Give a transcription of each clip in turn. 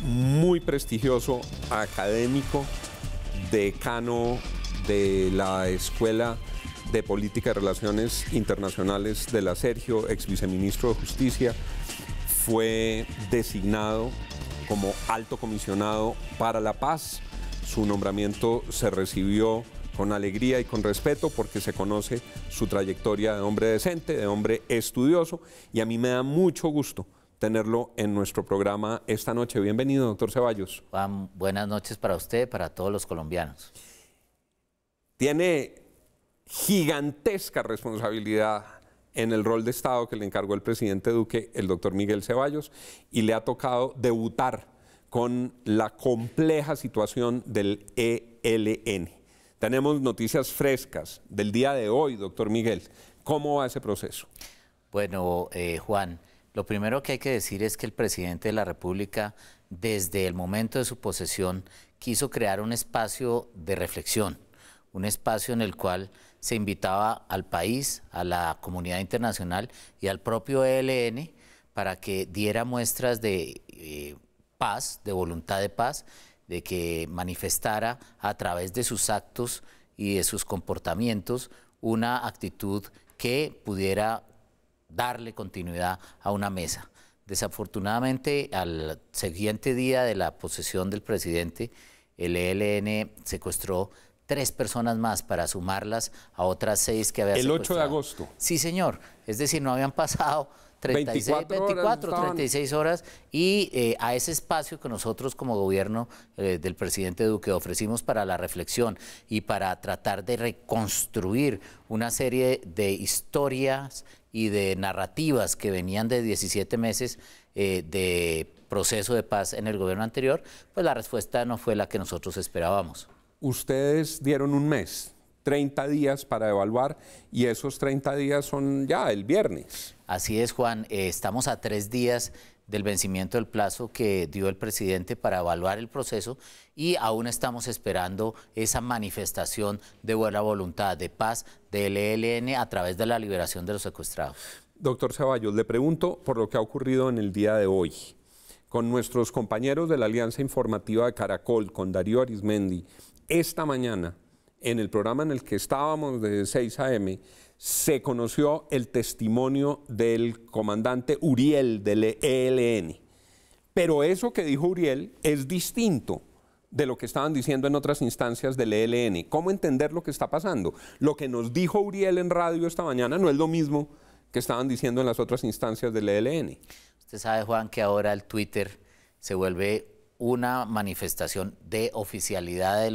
muy prestigioso académico, decano de la Escuela de Política y Relaciones Internacionales de la Sergio, ex viceministro de Justicia, fue designado como alto comisionado para la paz. Su nombramiento se recibió con alegría y con respeto porque se conoce su trayectoria de hombre decente, de hombre estudioso, y a mí me da mucho gusto tenerlo en nuestro programa esta noche. Bienvenido, doctor Ceballos. Juan, buenas noches para usted, para todos los colombianos. Tiene gigantesca responsabilidad en el rol de Estado que le encargó el presidente Duque, el doctor Miguel Ceballos, y le ha tocado debutar con la compleja situación del ELN. Tenemos noticias frescas del día de hoy, doctor Miguel. ¿Cómo va ese proceso? Bueno, Juan, lo primero que hay que decir es que el presidente de la República, desde el momento de su posesión, quiso crear un espacio de reflexión, un espacio en el cual se invitaba al país, a la comunidad internacional y al propio ELN para que diera muestras de paz, de voluntad de paz, de que manifestara a través de sus actos y de sus comportamientos una actitud que pudiera darle continuidad a una mesa. Desafortunadamente, al siguiente día de la posesión del presidente, el ELN secuestró 3 personas más para sumarlas a otras 6 que había secuestrado. El 8 de agosto. Sí, señor. Es decir, no habían pasado 36 horas y a ese espacio que nosotros como gobierno del presidente Duque ofrecimos para la reflexión y para tratar de reconstruir una serie de historias y de narrativas que venían de 17 meses de proceso de paz en el gobierno anterior, pues la respuesta no fue la que nosotros esperábamos. Ustedes dieron un mes, 30 días para evaluar, y esos 30 días son ya el viernes. Así es, Juan. Estamos a 3 días del vencimiento del plazo que dio el presidente para evaluar el proceso y aún estamos esperando esa manifestación de buena voluntad, de paz del ELN a través de la liberación de los secuestrados. Doctor Ceballos, le pregunto por lo que ha ocurrido en el día de hoy. Con nuestros compañeros de la Alianza Informativa de Caracol, con Darío Arizmendi, esta mañana, en el programa en el que estábamos de 6 a.m., se conoció el testimonio del comandante Uriel del ELN. Pero eso que dijo Uriel es distinto de lo que estaban diciendo en otras instancias del ELN. ¿Cómo entender lo que está pasando? Lo que nos dijo Uriel en radio esta mañana no es lo mismo que estaban diciendo en las otras instancias del ELN. Usted sabe, Juan, que ahora el Twitter se vuelve una manifestación de oficialidad de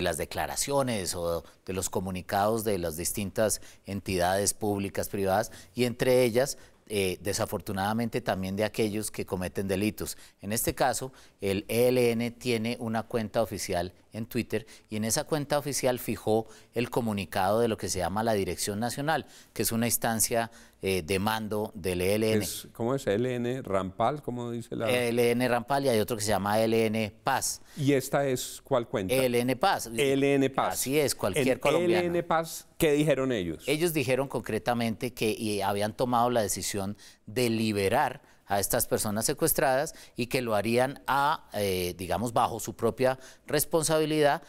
las declaraciones o de los comunicados de las distintas entidades públicas, privadas, y entre ellas, desafortunadamente, también de aquellos que cometen delitos. En este caso, el ELN tiene una cuenta oficial en Twitter y en esa cuenta oficial fijó el comunicado de lo que se llama la Dirección Nacional, que es una instancia de mando del ELN. ¿Cómo es? ¿ELN Rampal? ¿Cómo dice la...? ELN Rampal, y hay otro que se llama ELN Paz. ¿Y esta es cuál cuenta? ELN Paz. ELN Paz. Así es, cualquier colombiano. ELN Paz, ¿qué dijeron ellos? Ellos dijeron concretamente que habían tomado la decisión de liberar a estas personas secuestradas y que lo harían digamos, bajo su propia responsabilidad,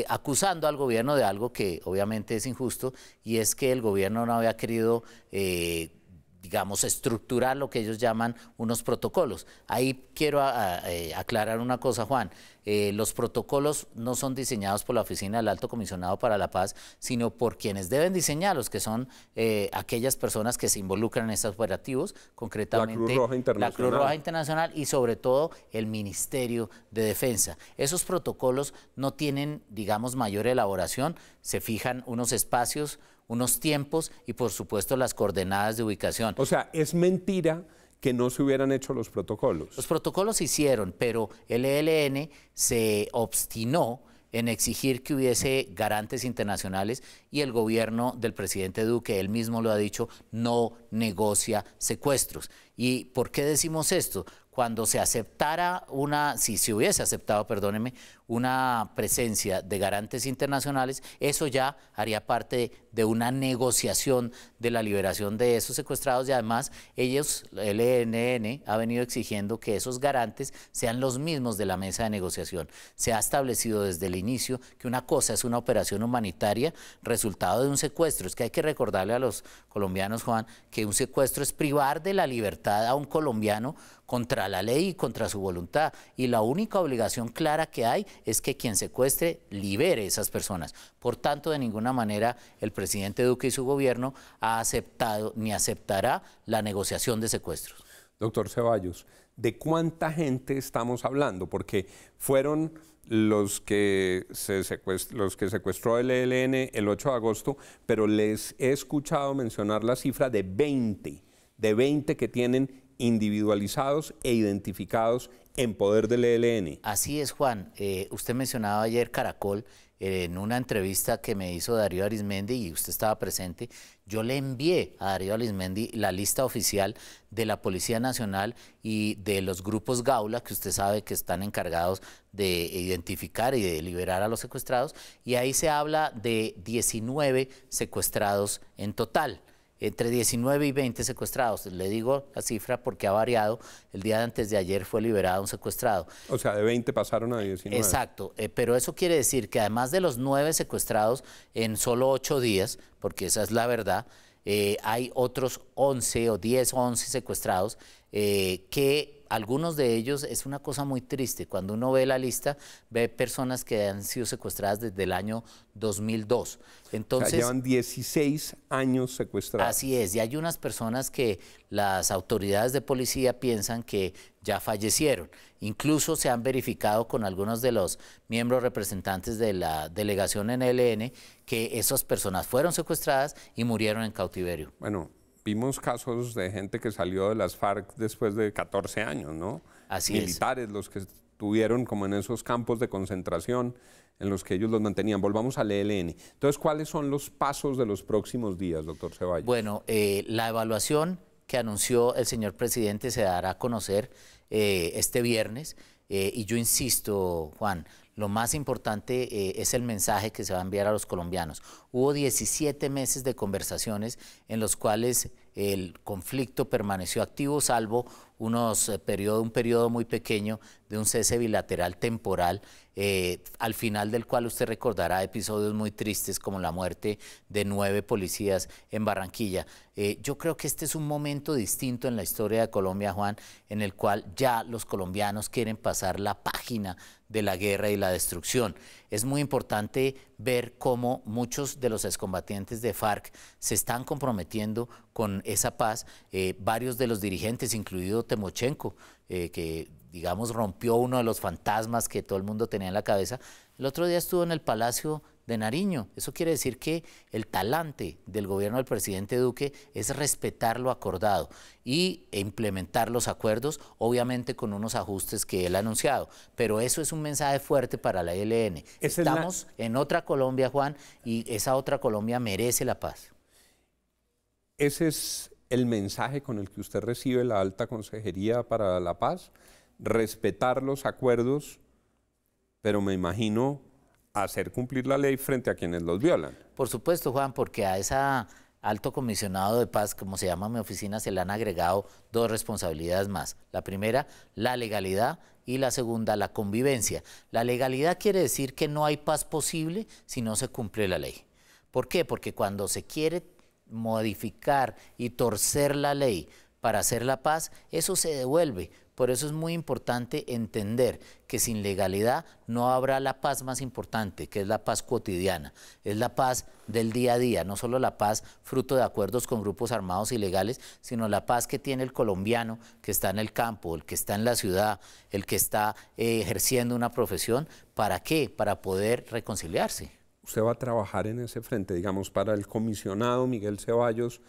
acusando al gobierno de algo que obviamente es injusto, y es que el gobierno no había querido digamos, estructurar lo que ellos llaman unos protocolos. Ahí quiero aclarar una cosa, Juan. Los protocolos no son diseñados por la Oficina del Alto Comisionado para la Paz, sino por quienes deben diseñarlos, que son aquellas personas que se involucran en estos operativos, concretamente la Cruz Roja Internacional y sobre todo el Ministerio de Defensa. Esos protocolos no tienen, digamos, mayor elaboración, se fijan unos espacios, unos tiempos y por supuesto las coordenadas de ubicación. O sea, es mentira que no se hubieran hecho los protocolos. Los protocolos se hicieron, pero el ELN se obstinó en exigir que hubiese garantes internacionales y el gobierno del presidente Duque, él mismo lo ha dicho, no negocia secuestros. ¿Y por qué decimos esto? Cuando se aceptara si se hubiese aceptado, perdóneme, una presencia de garantes internacionales, eso ya haría parte de una negociación de la liberación de esos secuestrados, y además ellos, el ELN, ha venido exigiendo que esos garantes sean los mismos de la mesa de negociación. Se ha establecido desde el inicio que una cosa es una operación humanitaria resultado de un secuestro. Es que hay que recordarle a los colombianos, Juan, que un secuestro es privar de la libertad a un colombiano contra la ley y contra su voluntad, y la única obligación clara que hay es que quien secuestre libere esas personas. Por tanto, de ninguna manera el presidente Duque y su gobierno ha aceptado ni aceptará la negociación de secuestros. Doctor Ceballos, ¿de cuánta gente estamos hablando? Porque fueron los que secuestró el ELN el 8 de agosto, pero les he escuchado mencionar la cifra de 20 que tienen individualizados e identificados en poder del ELN. Así es, Juan. Usted mencionaba ayer Caracol, en una entrevista que me hizo Darío Arizmendi, y usted estaba presente. Yo le envié a Darío Arizmendi la lista oficial de la Policía Nacional y de los grupos Gaula, que usted sabe que están encargados de identificar y de liberar a los secuestrados, y ahí se habla de 19 secuestrados en total. Entre 19 y 20 secuestrados. Le digo la cifra porque ha variado. El día de antes de ayer fue liberado un secuestrado. O sea, de 20 pasaron a 19. Exacto, pero eso quiere decir que además de los 9 secuestrados en solo 8 días, porque esa es la verdad, hay otros 11 o 10 o 11 secuestrados que algunos de ellos es una cosa muy triste. Cuando uno ve la lista, ve personas que han sido secuestradas desde el año 2002. Entonces, o sea, llevan 16 años secuestrados. Así es, y hay unas personas que las autoridades de policía piensan que ya fallecieron. Incluso se han verificado con algunos de los miembros representantes de la delegación en ELN que esas personas fueron secuestradas y murieron en cautiverio. Bueno, vimos casos de gente que salió de las FARC después de 14 años, ¿no? Así Militares, los que estuvieron como en esos campos de concentración en los que ellos los mantenían. Volvamos al ELN. Entonces, ¿cuáles son los pasos de los próximos días, doctor Ceballos? Bueno, la evaluación que anunció el señor presidente se dará a conocer este viernes, y yo insisto, Juan, lo más importante es el mensaje que se va a enviar a los colombianos. Hubo 17 meses de conversaciones en los cuales el conflicto permaneció activo, salvo un periodo muy pequeño de un cese bilateral temporal, al final del cual usted recordará episodios muy tristes como la muerte de 9 policías en Barranquilla. Yo creo que este es un momento distinto en la historia de Colombia, Juan, en el cual ya los colombianos quieren pasar la página de la guerra y la destrucción. Es muy importante ver cómo muchos de los excombatientes de FARC se están comprometiendo con esa paz. Varios de los dirigentes, incluido Timochenko, que digamos rompió uno de los fantasmas que todo el mundo tenía en la cabeza, el otro día estuvo en el Palacio de Nariño. Eso quiere decir que el talante del gobierno del presidente Duque es respetar lo acordado e implementar los acuerdos, obviamente con unos ajustes que él ha anunciado. Pero eso es un mensaje fuerte para la ELN. Estamos en otra Colombia, Juan, y esa otra Colombia merece la paz. Ese es el mensaje con el que usted recibe la Alta Consejería para la Paz, respetar los acuerdos, pero me imagino hacer cumplir la ley frente a quienes los violan. Por supuesto, Juan, porque a esa alto comisionado de paz, como se llama mi oficina, se le han agregado 2 responsabilidades más. La primera, la legalidad, y la segunda, la convivencia. La legalidad quiere decir que no hay paz posible si no se cumple la ley. ¿Por qué? Porque cuando se quiere modificar y torcer la ley para hacer la paz, eso se devuelve. Por eso es muy importante entender que sin legalidad no habrá la paz más importante, que es la paz cotidiana, es la paz del día a día, no solo la paz fruto de acuerdos con grupos armados ilegales, sino la paz que tiene el colombiano que está en el campo, el que está en la ciudad, el que está ejerciendo una profesión. ¿Para qué? Para poder reconciliarse. Usted va a trabajar en ese frente, digamos, para el comisionado Miguel Ceballos.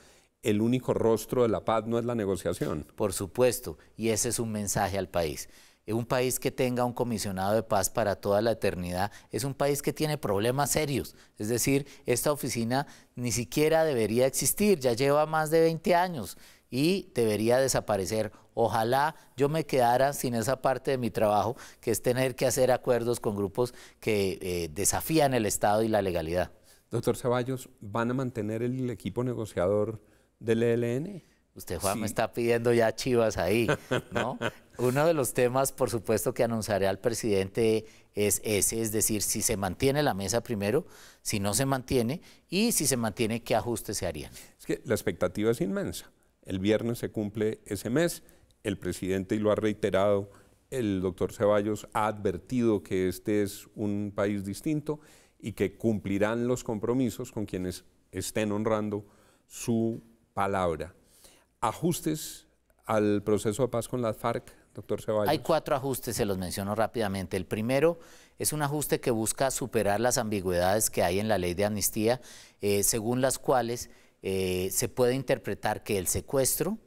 El único rostro de la paz no es la negociación. Por supuesto, y ese es un mensaje al país. Un país que tenga un comisionado de paz para toda la eternidad es un país que tiene problemas serios. Es decir, esta oficina ni siquiera debería existir, ya lleva más de 20 años y debería desaparecer. Ojalá yo me quedara sin esa parte de mi trabajo, que es tener que hacer acuerdos con grupos que desafían el Estado y la legalidad. Doctor Ceballos, ¿van a mantener el equipo negociador del ELN? Usted, Juan, Sí. me está pidiendo ya chivas ahí, ¿no? Uno de los temas, por supuesto, que anunciaré al presidente es ese, es decir, si se mantiene la mesa primero, si no se mantiene, y si se mantiene, ¿qué ajustes se harían? Es que la expectativa es inmensa. El viernes se cumple ese mes, el presidente, y lo ha reiterado, el doctor Ceballos ha advertido que este es un país distinto y que cumplirán los compromisos con quienes estén honrando su palabra. Ajustes al proceso de paz con las FARC, doctor Ceballos. Hay 4 ajustes, se los menciono rápidamente. El primero es un ajuste que busca superar las ambigüedades que hay en la ley de amnistía, según las cuales se puede interpretar que el secuestro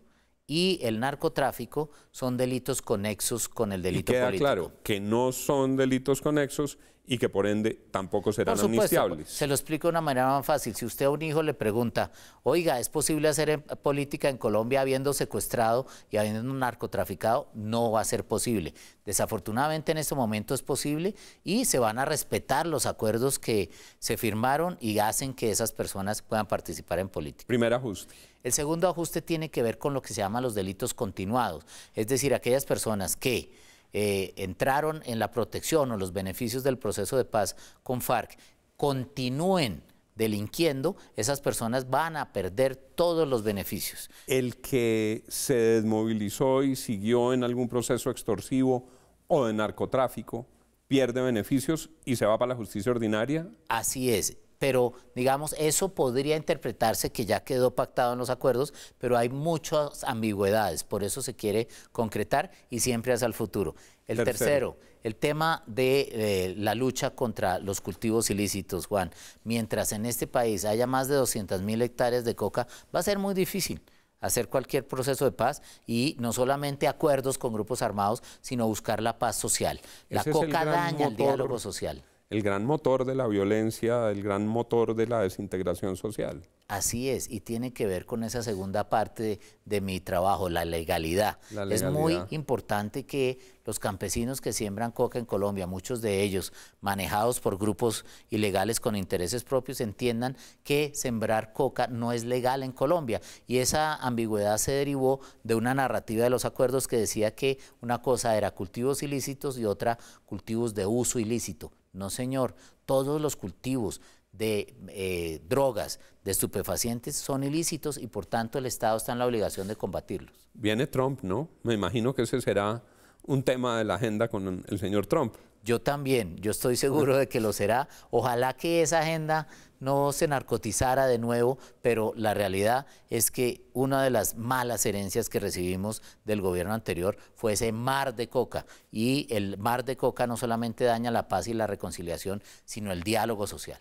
y el narcotráfico son delitos conexos con el delito y queda político. claro que no son delitos conexos y que por ende tampoco serán amnistiables. Se lo explico de una manera más fácil. Si usted a un hijo le pregunta, oiga, ¿es posible hacer política en Colombia habiendo secuestrado y habiendo narcotraficado? No va a ser posible. Desafortunadamente en este momento es posible y se van a respetar los acuerdos que se firmaron y hacen que esas personas puedan participar en política. Primer ajuste. El segundo ajuste tiene que ver con lo que se llama los delitos continuados, es decir, aquellas personas que entraron en la protección o los beneficios del proceso de paz con FARC, continúen delinquiendo, esas personas van a perder todos los beneficios. El que se desmovilizó y siguió en algún proceso extorsivo o de narcotráfico, pierde beneficios y se va para la justicia ordinaria. Así es. Pero, digamos, eso podría interpretarse que ya quedó pactado en los acuerdos, pero hay muchas ambigüedades, por eso se quiere concretar y siempre hacia el futuro. El tercero, el tema de la lucha contra los cultivos ilícitos, Juan. Mientras en este país haya más de 200.000 hectáreas de coca, va a ser muy difícil hacer cualquier proceso de paz y no solamente acuerdos con grupos armados, sino buscar la paz social. La coca daña el diálogo social. El gran motor de la violencia, el gran motor de la desintegración social. Así es, y tiene que ver con esa segunda parte de mi trabajo, la legalidad. Es muy importante que los campesinos que siembran coca en Colombia, muchos de ellos manejados por grupos ilegales con intereses propios, entiendan que sembrar coca no es legal en Colombia. Y esa ambigüedad se derivó de una narrativa de los acuerdos que decía que una cosa era cultivos ilícitos y otra cultivos de uso ilícito. No, señor, todos los cultivos de drogas, de estupefacientes son ilícitos y por tanto el Estado está en la obligación de combatirlos. Viene Trump, ¿no? Me imagino que ese será un tema de la agenda con el señor Trump. Yo también, yo estoy seguro de que lo será. Ojalá que esa agenda no se narcotizara de nuevo, pero la realidad es que una de las malas herencias que recibimos del gobierno anterior fue ese mar de coca. Y el mar de coca no solamente daña la paz y la reconciliación, sino el diálogo social.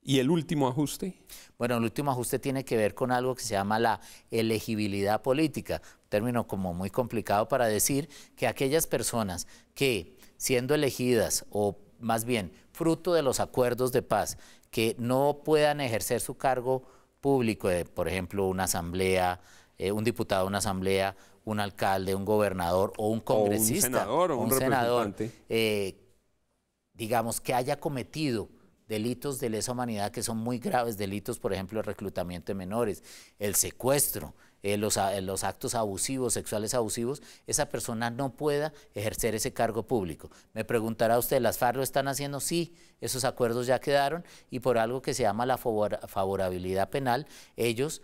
¿Y el último ajuste? Bueno, el último ajuste tiene que ver con algo que se llama la elegibilidad política, un término como muy complicado para decir que aquellas personas que siendo elegidas o más bien fruto de los acuerdos de paz, que no puedan ejercer su cargo público, por ejemplo, una asamblea, un diputado de una asamblea, un alcalde, un gobernador o un congresista, o un senador o un representante, digamos que haya cometido delitos de lesa humanidad que son muy graves, delitos, por ejemplo, el reclutamiento de menores, el secuestro, los actos abusivos, sexuales abusivos, esa persona no pueda ejercer ese cargo público. Me preguntará usted, ¿las FARC lo están haciendo? Sí, esos acuerdos ya quedaron y por algo que se llama la favorabilidad penal, ellos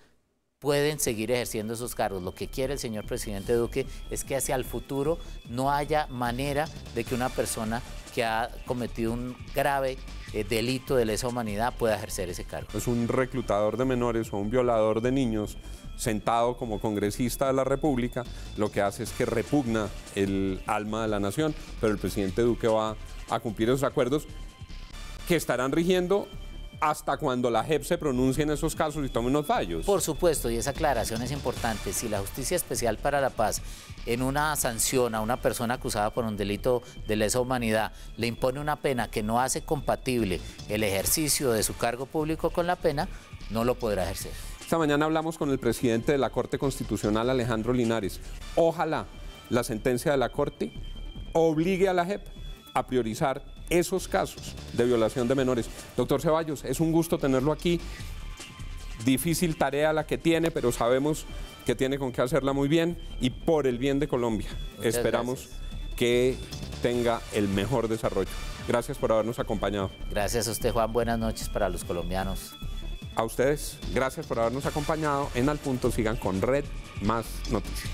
pueden seguir ejerciendo esos cargos. Lo que quiere el señor presidente Duque es que hacia el futuro no haya manera de que una persona que ha cometido un grave delito de lesa humanidad pueda ejercer ese cargo. Es un reclutador de menores o un violador de niños sentado como congresista de la República, lo que hace es que repugna el alma de la nación, pero el presidente Duque va a cumplir esos acuerdos que estarán rigiendo hasta cuando la JEP se pronuncie en esos casos y tome unos fallos. Por supuesto, y esa aclaración es importante. Si la Justicia Especial para la Paz en una sanción a una persona acusada por un delito de lesa humanidad le impone una pena que no hace compatible el ejercicio de su cargo público con la pena, no lo podrá ejercer. Esta mañana hablamos con el presidente de la Corte Constitucional, Alejandro Linares. Ojalá la sentencia de la Corte obligue a la JEP a priorizar esos casos de violación de menores. Doctor Ceballos, es un gusto tenerlo aquí. Difícil tarea la que tiene, pero sabemos que tiene con qué hacerla muy bien y por el bien de Colombia. Muchas Esperamos gracias. que tenga el mejor desarrollo. Gracias por habernos acompañado. Gracias a usted, Juan. Buenas noches para los colombianos. A ustedes, gracias por habernos acompañado en Al Punto. Sigan con Red Más Noticias.